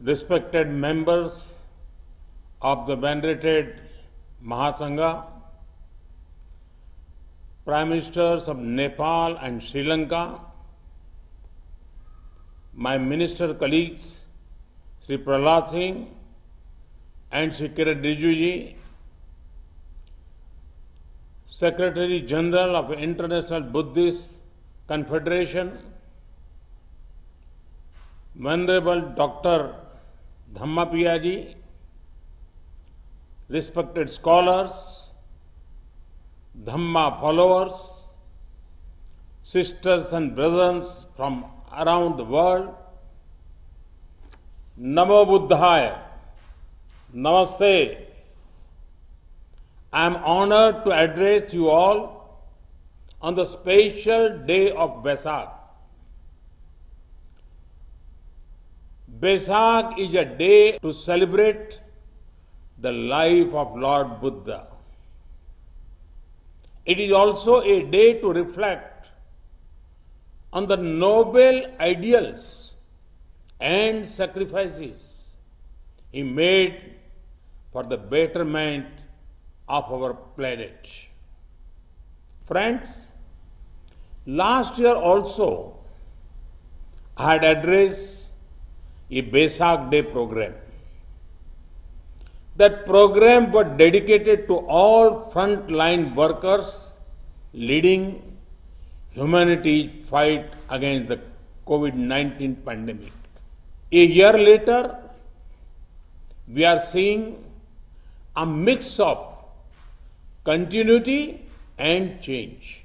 respected members of the venerated Mahasangha, Prime Ministers of Nepal and Sri Lanka, my minister colleagues, Sri Prahlad Singh and Sri Kiran Rijiju ji, Secretary General of International Buddhist Confederation, Venerable Dr. Dhammapiya ji, respected scholars, Dhamma followers, sisters and brothers from around the world, Namo Buddhaya, Namaste. I am honored to address you all on the special day of Vesak. Vesak is a day to celebrate the life of Lord Buddha. It is also a day to reflect on the noble ideals and sacrifices he made for the betterment of our planet. Friends, last year also I had addressed a Vesak Day program. That program was dedicated to all frontline workers leading humanity's fight against the COVID-19 pandemic. A year later, we are seeing a mix of continuity and change.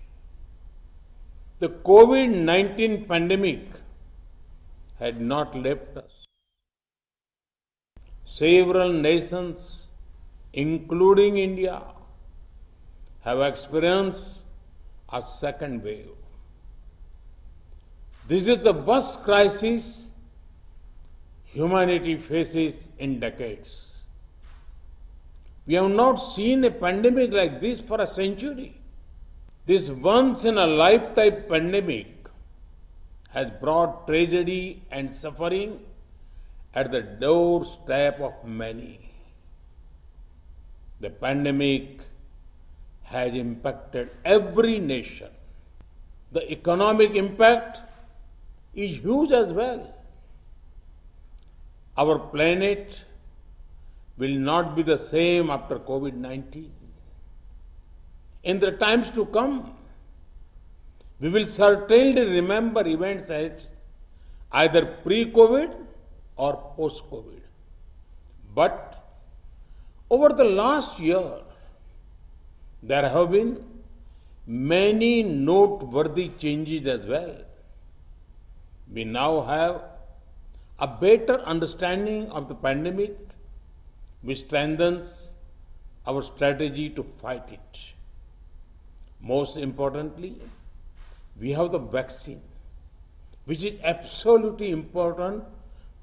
The COVID-19 pandemic had not left us. Several nations, including India, have experienced a second wave. This is the worst crisis humanity faces in decades. We have not seen a pandemic like this for a century. This once in a lifetime pandemic has brought tragedy and suffering at the doorstep of many. The pandemic has impacted every nation. The economic impact is huge as well. Our planet will not be the same after COVID-19. In the times to come, we will certainly remember events as either pre-COVID or post-COVID. But over the last year, there have been many noteworthy changes as well. We now have a better understanding of the pandemic, which strengthens our strategy to fight it. Most importantly, we have the vaccine, which is absolutely important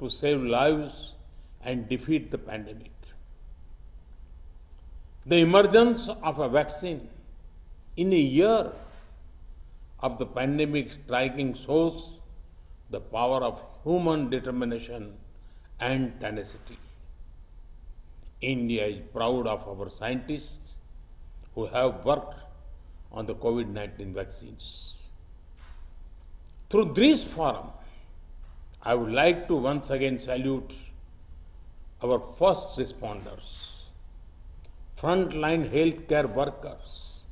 to save lives and defeat the pandemic. The emergence of a vaccine in a year of the pandemic striking shows the power of human determination and tenacity. India is proud of our scientists who have worked on the COVID-19 vaccines. Through this forum, I would like to once again salute our first responders, frontline healthcare workers,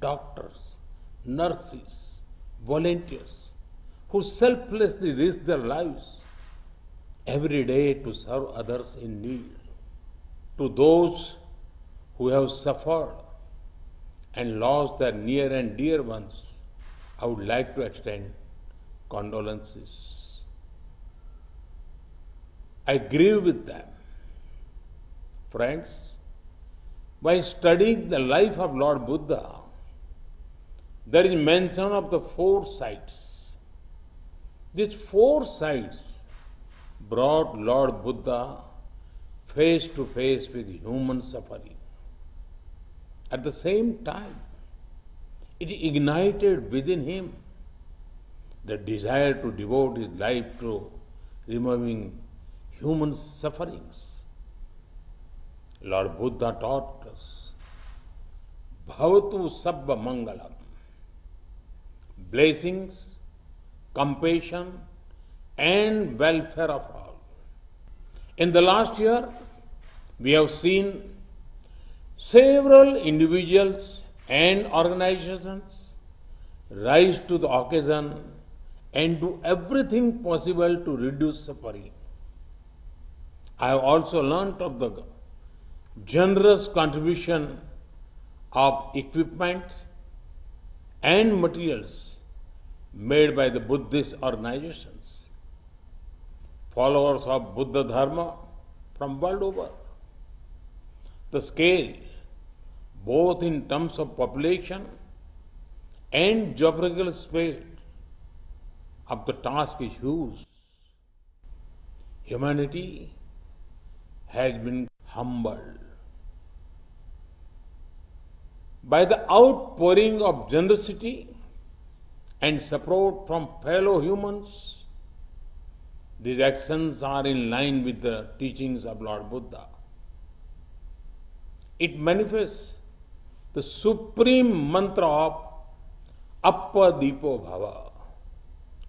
doctors, nurses, volunteers, who selflessly risk their lives every day to serve others in need. To those who have suffered and lost their near and dear ones, I would like to extend condolences. I grieve with them. Friends, by studying the life of Lord Buddha, there is mention of the four sights. These four sights brought Lord Buddha face to face with human suffering. At the same time, it ignited within him the desire to devote his life to removing human sufferings. Lord Buddha taught us, Bhavatu Sabba Mangalam. Blessings, compassion, and welfare of all. In the last year, we have seen several individuals and organizations rise to the occasion and do everything possible to reduce suffering. I have also learnt of the generous contribution of equipment and materials made by the Buddhist organizations, followers of Buddha Dharma from world over. The scale, both in terms of population and geographical space, of the task is huge. Humanity has been humbled by the outpouring of generosity and support from fellow humans. These actions are in line with the teachings of Lord Buddha. It manifests the supreme mantra of Appadipo Bhava.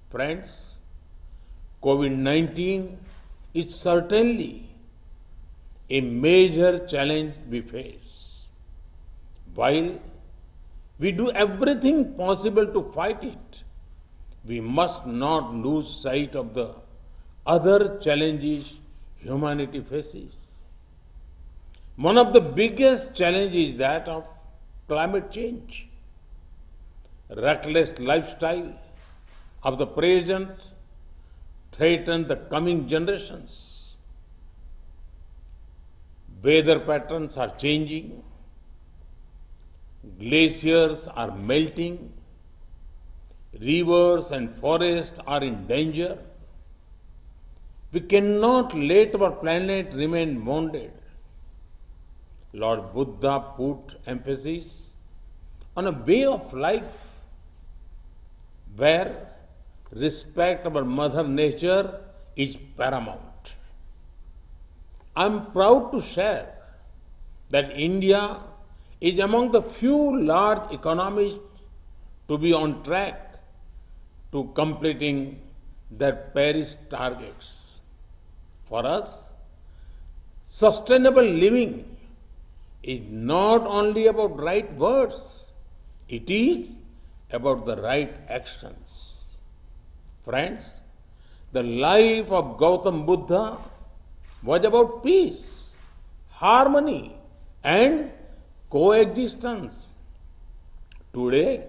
Friends, COVID-19 is certainly a major challenge we face. While we do everything possible to fight it, we must not lose sight of the other challenges humanity faces. One of the biggest challenges is that of climate change. Reckless lifestyle of the present threaten the coming generations. Weather patterns are changing. Glaciers are melting. Rivers and forests are in danger. We cannot let our planet remain wounded. Lord Buddha put emphasis on a way of life where respect for Mother Nature is paramount. I am proud to share that India is among the few large economies to be on track to completing their Paris targets. For us, sustainable living is not only about right words, it is about the right actions. Friends, the life of Gautam Buddha was about peace, harmony, and coexistence. Today,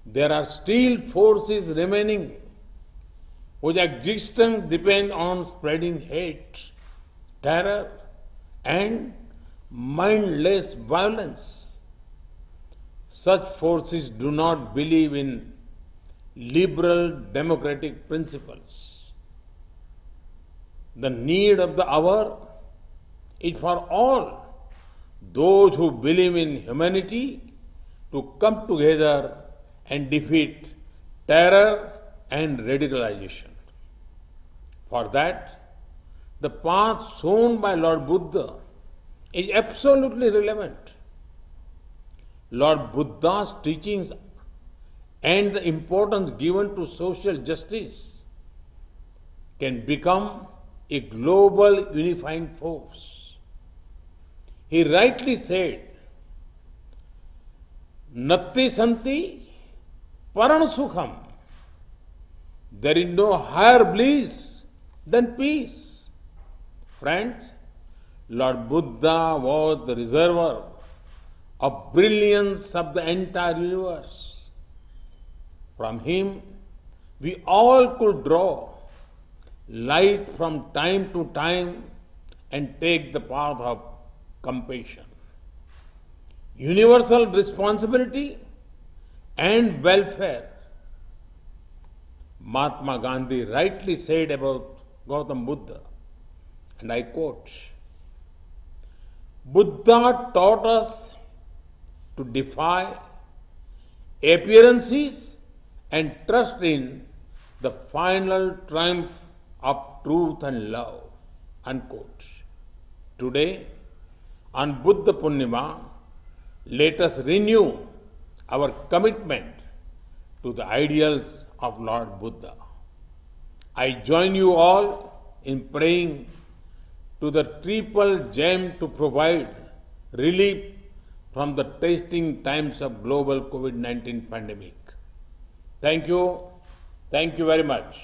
there are still forces remaining whose existence depend on spreading hate, terror, and mindless violence. Such forces do not believe in liberal democratic principles. The need of the hour is for all those who believe in humanity to come together and defeat terror and radicalization. For that, the path shown by Lord Buddha is absolutely relevant. Lord Buddha's teachings and the importance given to social justice can become a global unifying force. He rightly said, Natti Santi Paran Sukham. There is no higher bliss than peace. Friends, Lord Buddha was the reservoir of brilliance of the entire universe. From him, we all could draw light from time to time and take the path of compassion. Universal responsibility and welfare. Mahatma Gandhi rightly said about Gautam Buddha, and I quote, Buddha taught us to defy appearances and trust in the final triumph of truth and love. Unquote. Today, on Buddha Purnima, let us renew our commitment to the ideals of Lord Buddha. I join you all in praying to the triple gem to provide relief from the testing times of global COVID-19 pandemic. Thank you. Thank you very much.